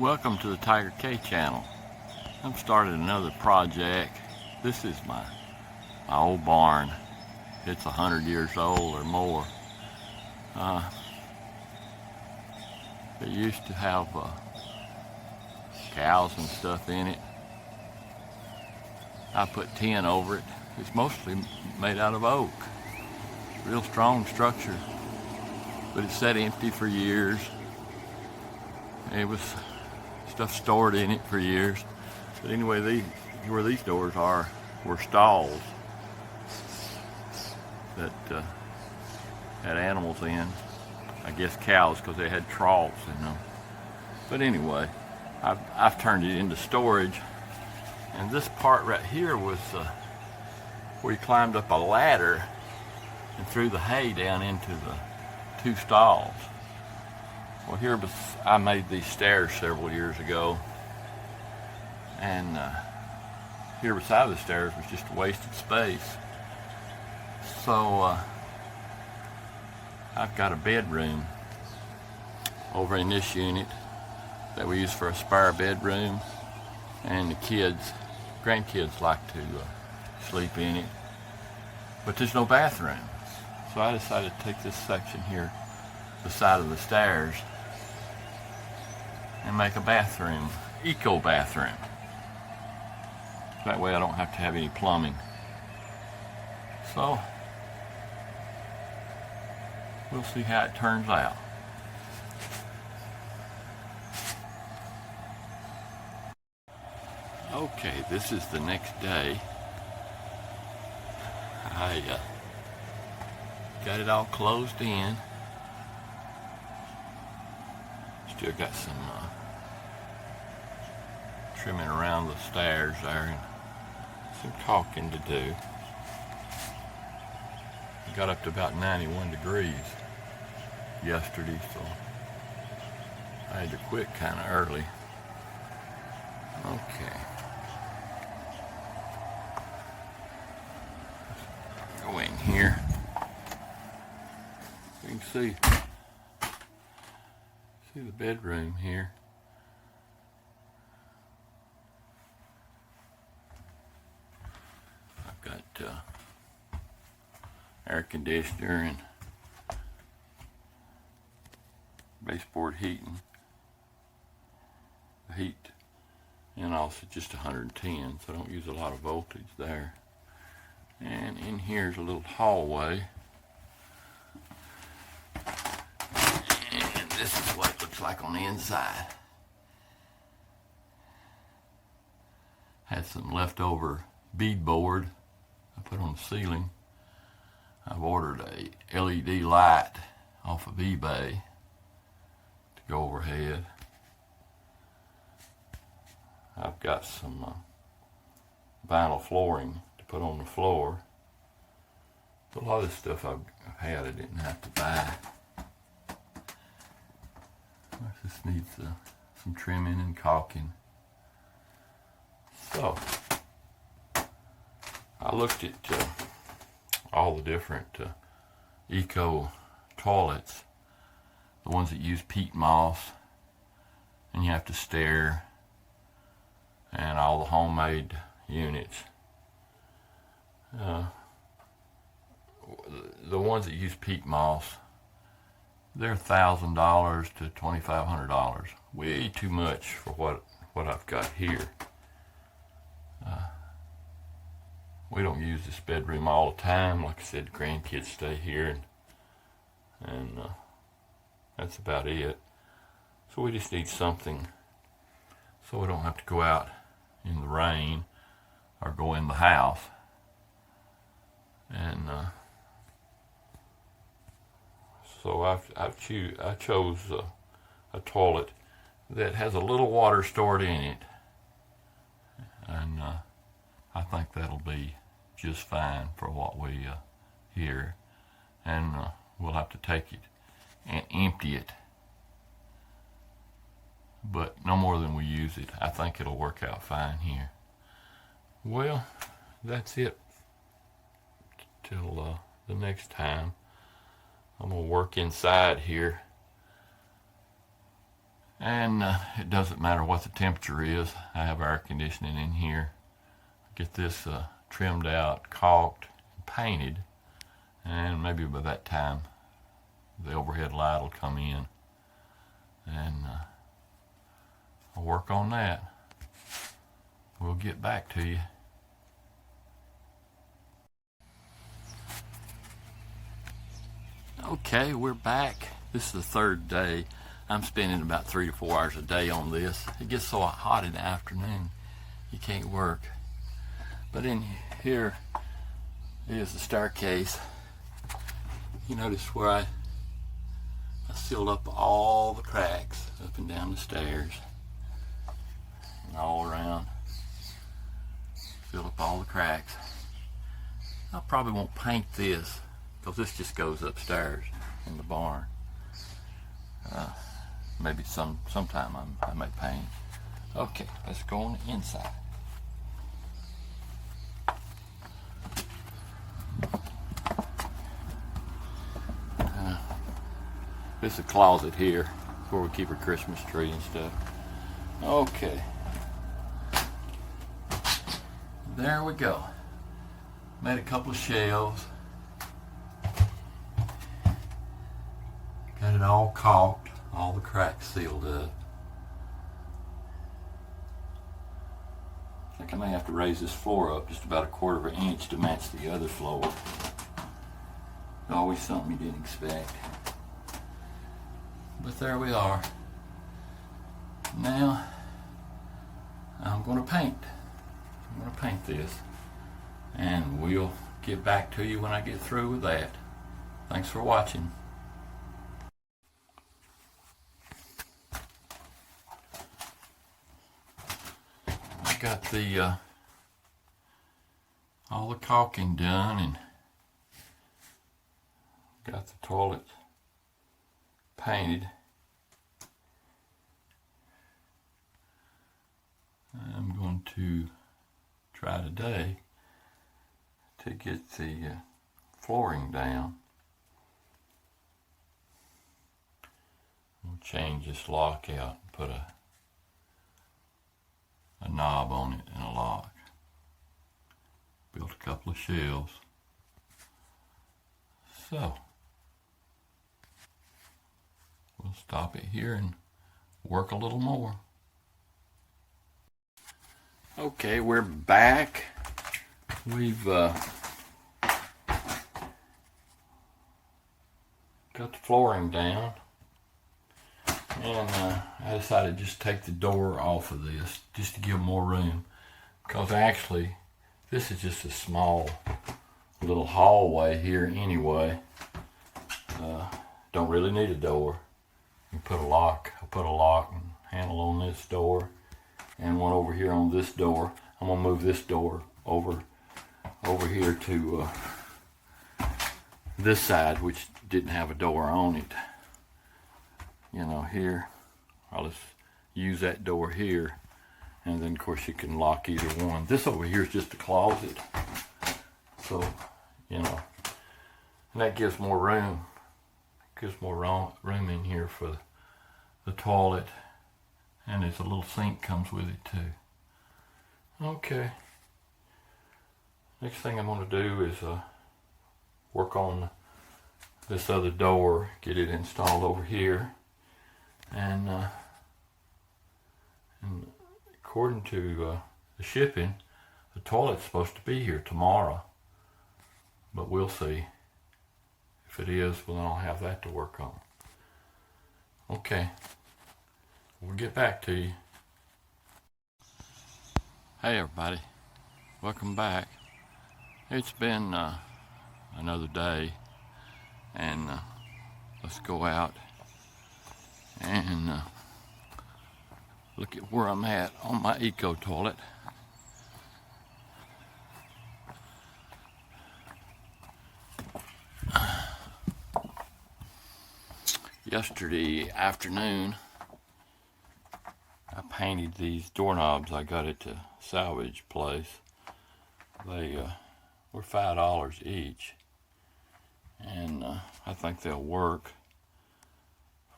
Welcome to the Tiger K channel. I've started another project. This is my old barn. It's 100 years old or more. It used to have cows and stuff in it. I put tin over it. It's mostly made out of oak. Real strong structure, but it sat empty for years. It was stuff stored in it for years. But anyway, where these doors are were stalls that had animals in. I guess cows, because they had troughs in them. But anyway, I've turned it into storage. And this part right here was where you climbed up a ladder and threw the hay down into the two stalls. Well, I made these stairs several years ago, and here beside the stairs was just a wasted space. So I've got a bedroom over in this unit that we use for a spare bedroom, and the grandkids like to sleep in it, but there's no bathroom. So I decided to take this section here beside of the stairs and make a bathroom, eco bathroom. That way I don't have to have any plumbing. So we'll see how it turns out. Okay, this is the next day. I got it all closed in. Still got some trimming around the stairs there and some caulking to do. I got up to about 91 degrees yesterday, so I had to quit kind of early. Okay. Go in here. You can see the bedroom here. I've got air conditioner and baseboard heating. The heat and also just 110, so I don't use a lot of voltage there. And in here's a little hallway. And this is what it looks like on the inside. Had some leftover beadboard I put on the ceiling. I've ordered a LED light off of eBay to go overhead. I've got some vinyl flooring to put on the floor. A lot of this stuff I've had I didn't have to buy. This needs some trimming and caulking. So I looked at all the different eco toilets, the ones that use peat moss and you have to stare, and all the homemade units. The ones that use peat moss, they're $1,000 to $2,500. Way too much for what I've got here. We don't use this bedroom all the time. Like I said, the grandkids stay here, and that's about it. So we just need something so we don't have to go out in the rain or go in the house. And so I chose a toilet that has a little water stored in it, and I think that'll be just fine for what we hear. And we'll have to take it and empty it, but no more than we use it. I think it'll work out fine here. Well, that's it till the next time. I'm gonna work inside here And it doesn't matter what the temperature is. I have air conditioning in here. Get this trimmed out, caulked, and painted, and maybe by that time the overhead light will come in, and I'll work on that. We'll get back to you. Okay, we're back. This is the third day. I'm spending about 3 to 4 hours a day on this. It gets so hot in the afternoon, you can't work. But in here is the staircase. You notice where I sealed up all the cracks up and down the stairs and all around. Filled up all the cracks. I probably won't paint this because this just goes upstairs in the barn. Maybe sometime I may paint. Okay, let's go on the inside. This is a closet here where we keep our Christmas tree and stuff. Okay. There we go. Made a couple of shelves. Got it all caulked, all the cracks sealed up. I think I may have to raise this floor up just about 1/4 inch to match the other floor. Always something you didn't expect. But there we are. Now I'm going to paint. I'm going to paint this, and we'll get back to you when I get through with that. Thanks for watching. I got the all the caulking done and got the toilet painted. I'm going to try today to get the flooring down. We'll change this lock out and put a knob on it and a lock. Built a couple of shelves. So we'll stop it here and work a little more. Okay, we're back. We've got the flooring down, and I decided to just take the door off of this just to give more room, because actually this is just a small little hallway here anyway. Don't really need a door. You put a lock. I'll put a lock and handle on this door, and one over here on this door. I'm gonna move this door over here to this side, which didn't have a door on it. You know, here I'll just use that door here, and then of course you can lock either one. This over here is just a closet, so you know, and that gives more room. Gives more room in here for the toilet, and there's a little sink comes with it too. Okay. Next thing I'm going to do is work on this other door, get it installed over here, and according to the shipping, the toilet's supposed to be here tomorrow, but we'll see. If it is, well, then I'll have that to work on. Okay, we'll get back to you. Hey everybody, welcome back. It's been another day, and let's go out and look at where I'm at on my eco toilet. Yesterday afternoon, I painted these doorknobs I got at the salvage place. They were $5 each, and I think they'll work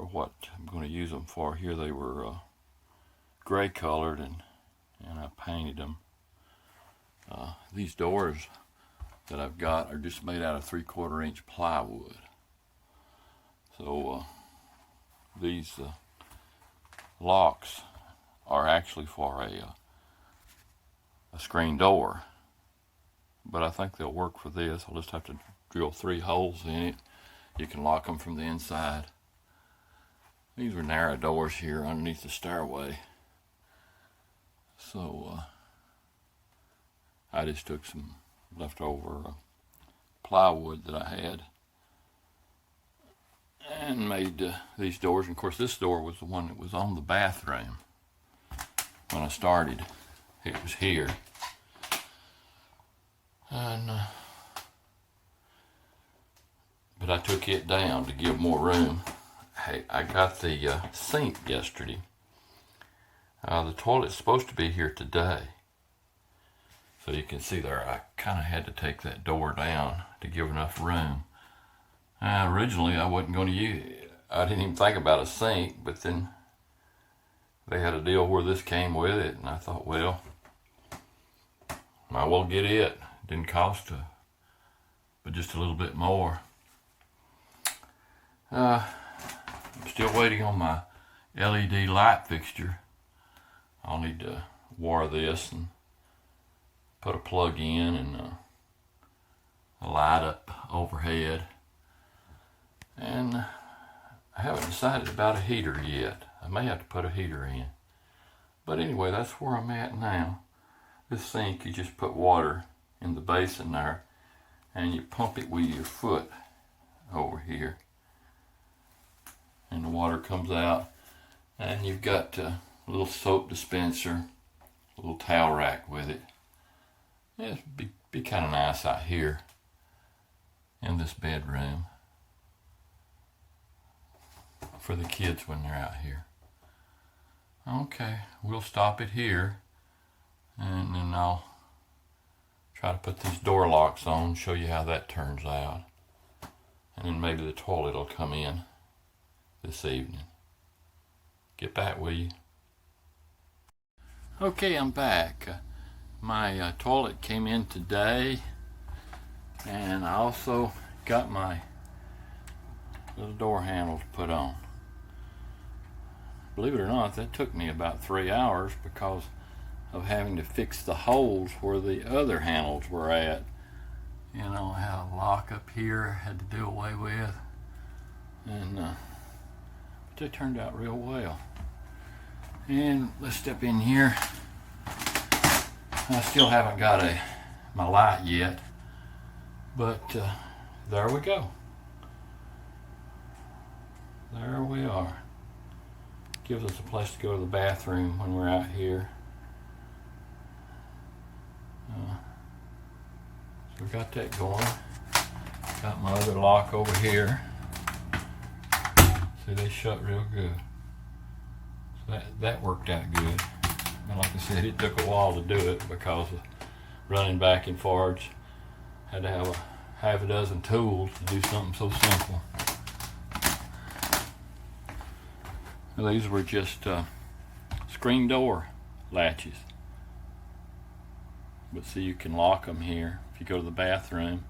for what I'm going to use them for. Here they were gray colored, and I painted them. These doors that I've got are just made out of 3/4 inch plywood. So these locks are actually for a screen door, but I think they'll work for this. I'll just have to drill 3 holes in it. You can lock them from the inside. These were narrow doors here underneath the stairway. So I just took some leftover plywood that I had and made these doors. And of course this door was the one that was on the bathroom when I started. It was here. And but I took it down to give more room. Hey, I got the sink yesterday. The toilet's supposed to be here today. So you can see there, I kind of had to take that door down to give enough room. Originally, I wasn't going to use it. I didn't even think about a sink, but then they had a deal where this came with it, and I thought, well, might well get it. Didn't cost but just a little bit more. I'm still waiting on my LED light fixture. I'll need to wire this and put a plug in and a light up overhead. And I haven't decided about a heater yet. I may have to put a heater in. But anyway, that's where I'm at now. This sink, you just put water in the basin there and you pump it with your foot over here. And the water comes out, and you've got a little soap dispenser, a little towel rack with it. Yeah, it'd be kind of nice out here in this bedroom for the kids when they're out here. Okay, we'll stop it here, and then I'll try to put these door locks on, show you how that turns out, and then maybe the toilet will come in this evening. Get back, will you? Okay, I'm back. My toilet came in today, and I also got my little door handles put on. Believe it or not, that took me about 3 hours because of having to fix the holes where the other handles were at. You know, how a lock up here had to do away with. And but they turned out real well. And let's step in here. I still haven't got my light yet, but there we go. There we are. Gives us a place to go to the bathroom when we're out here. So we got that going. Got my other lock over here. See, they shut real good. So that worked out good. And like I said, it took a while to do it because of running back and forwards. Had to have a half a dozen tools to do something so simple. Well, these were just screen door latches. But see, you can lock them here. If you go to the bathroom,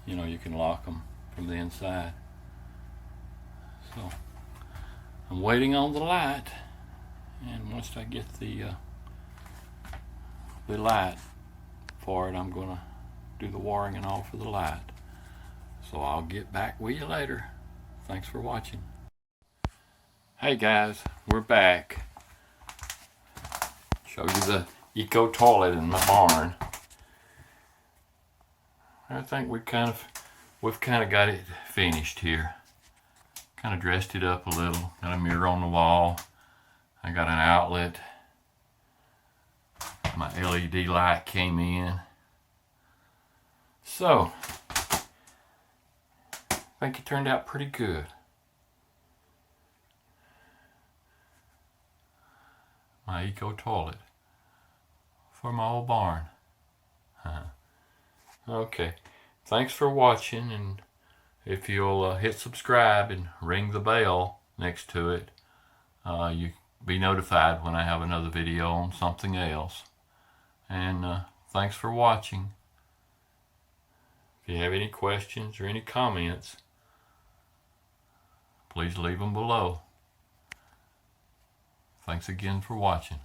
you know, you can lock them from the inside. So I'm waiting on the light, and once I get the light for it, I'm gonna do the wiring and all for the light. So I'll get back with you later. Thanks for watching. Hey guys, we're back. Show you the eco toilet in my barn. I think we've kind of got it finished here. Kind of dressed it up a little. Got a mirror on the wall. I got an outlet. My LED light came in. So, I think it turned out pretty good. My eco toilet for my old barn. Okay, thanks for watching, and if you'll hit subscribe and ring the bell next to it, you be notified when I have another video on something else. And thanks for watching. If you have any questions or any comments, please leave them below. Thanks again for watching.